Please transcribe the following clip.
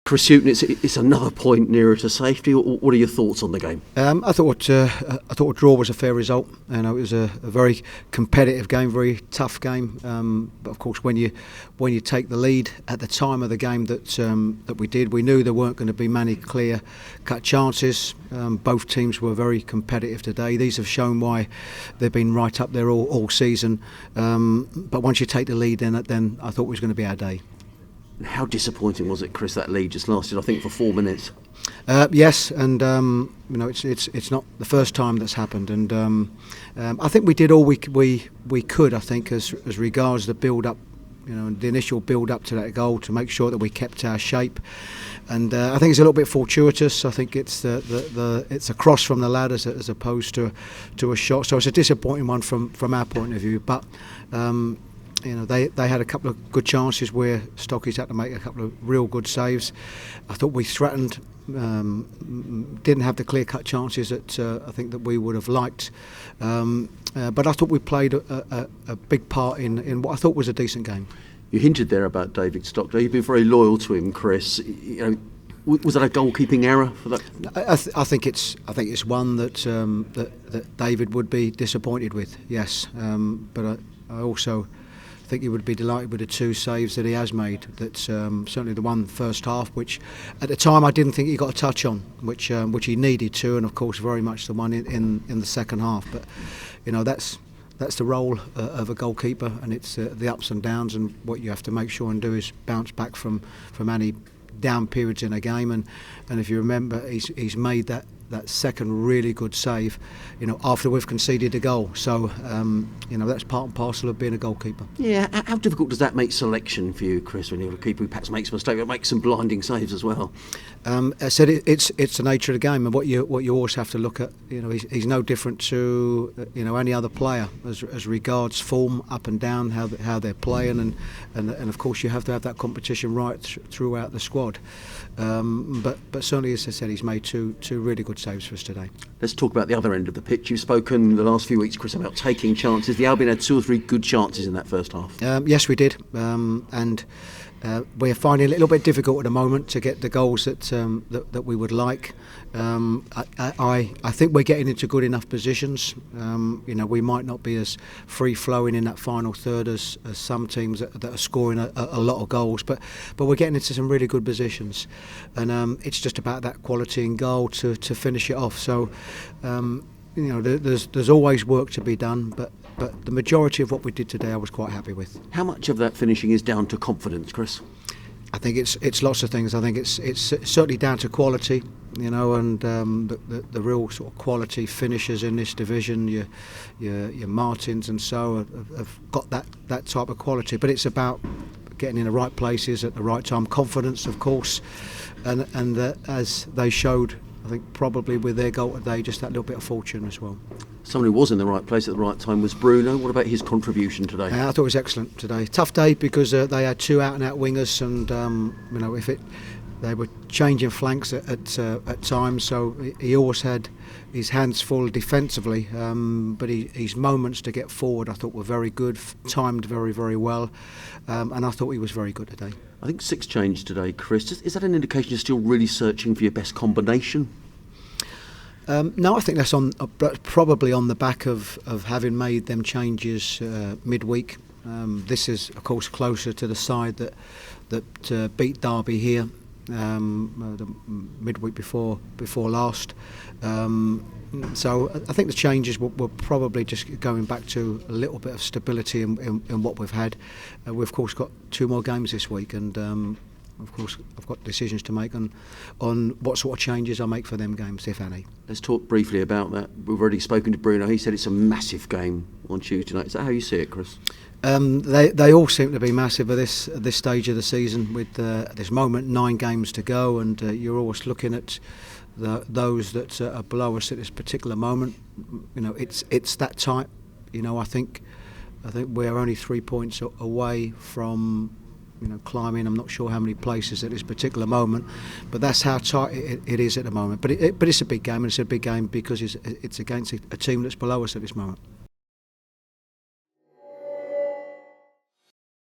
Chris Hughton, it's another point nearer to safety. What are your thoughts on the game? I thought a draw was a fair result. You know, it was a very competitive game, very tough game. But of course, when you take the lead at the time of the game that we did, we knew there weren't going to be many clear-cut chances. Both teams were very competitive today. These have shown why they've been right up there all season. But once you take the lead, then I thought it was going to be our day. How disappointing was it, Chris? That lead just lasted, I think, for 4 minutes. Yes, and you know, it's not the first time that's happened, and I think we did all we could. I think as regards the build up, you know, the initial build up to that goal, to make sure that we kept our shape. And I think it's a little bit fortuitous. I think it's it's a cross from the lad as opposed to a shot. So it's a disappointing one from our point of view, but. You know, they had a couple of good chances where Stockies had to make a couple of real good saves. I thought we threatened, didn't have the clear-cut chances that I think that we would have liked. But I thought we played a big part in what I thought was a decent game. You hinted there about David Stockdale. You've been very loyal to him, Chris. You know, was that a goalkeeping error for that? I think it's one that David would be disappointed with. Yes, but I also. I think he would be delighted with the two saves that he has made. That's certainly the one first half, which at the time I didn't think he got a touch on, which he needed to, and of course very much the one in the second half. But you know, that's the role of a goalkeeper, and it's the ups and downs, and what you have to make sure and do is bounce back from any down periods in a game. And if you remember, he's made that second really good save, you know, after we've conceded a goal. So, you know, that's part and parcel of being a goalkeeper. Yeah, how difficult does that make selection for you, Chris, when you're a keeper who perhaps makes a mistake but makes some blinding saves as well? I said it's the nature of the game, and what you always have to look at. You know, he's no different to any other player as regards form up and down, how they're playing, and of course you have to have that competition right throughout the squad. But certainly, as I said, he's made two really good saves for us today. Let's talk about the other end of the pitch. You've spoken the last few weeks, Chris, about taking chances. The Albion had 2 or 3 good chances in that first half. Yes, we did, and we're finding it a little bit difficult at the moment to get the goals that we would like. I think we're getting into good enough positions. You know, we might not be as free flowing in that final third as some teams that are scoring a lot of goals, but we're getting into some really good positions, and it's just about that quality in goal to finish it off. So you know, there's always work to be done, but the majority of what we did today I was quite happy with. How much of that finishing is down to confidence, Chris? I think it's lots of things. I think it's certainly down to quality, you know, and the real sort of quality finishers in this division, your Martins and so have got that type of quality. But it's about getting in the right places at the right time. Confidence, of course, and as they showed, I think probably with their goal today, just that little bit of fortune as well. Someone who was in the right place at the right time was Bruno. What about his contribution today? I thought it was excellent today. Tough day because they had 2 out-and-out wingers, and you know, they were changing flanks at times, so he always had his hands full defensively. But his moments to get forward, I thought, were very good, timed very, very well, and I thought he was very good today. I think 6 changed today, Chris. Is that an indication you're still really searching for your best combination? No, I think that's probably on the back of having made them changes midweek. This is, of course, closer to the side that beat Derby here the midweek before last. So I think the changes were probably just going back to a little bit of stability in what we've had. We've of course got 2 more games this week, and of course I've got decisions to make on what sort of changes I make for them games, if any. Let's talk briefly about that. We've already spoken to Bruno. He said it's a massive game on Tuesday night. Is that how you see it, Chris? They all seem to be massive at this stage of the season. With this moment, 9 games to go, and you're always looking at those that are below us at this particular moment. You know, it's that tight. You know, I think we're only 3 points away from, you know, climbing. I'm not sure how many places at this particular moment, but that's how tight it is at the moment. But it's a big game, and it's a big game because it's against a team that's below us at this moment.